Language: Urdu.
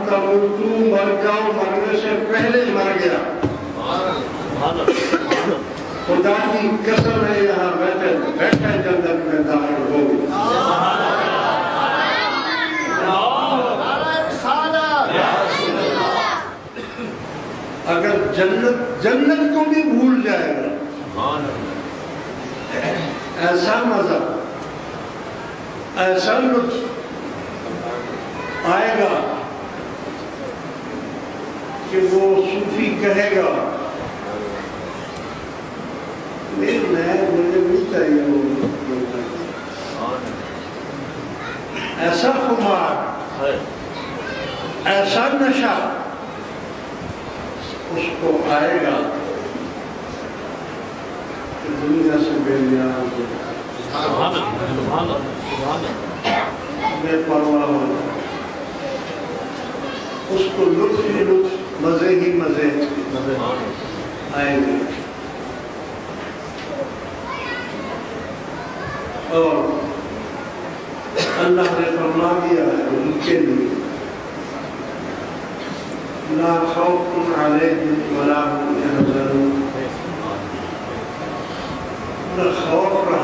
تموتو مر جاؤ، مرنے سے پہلے مر گیا۔ خدا کی قسم ہے یہاں بیٹھے جنت میں داخل ہو۔ اگر جنت کو بھی بھول جائے گا، ایسا مزہ، ایسا لطف آئے گا کہ وہ صوفی کہے گا مجھے نہیں چاہیے وہ، ایسا خمار، ایسا نشہ اس کو آئے گا کہ دنیا سے بے نیاز بے پرواہ ہو جائے، اس کو لطف ہی لطف، مزے ہی مزے آئیں گے۔ اور اللہ نے فرما دیا ہے ان کے لیے لا خوف علیہم ولا هم يحزنون، نہ خوف رہا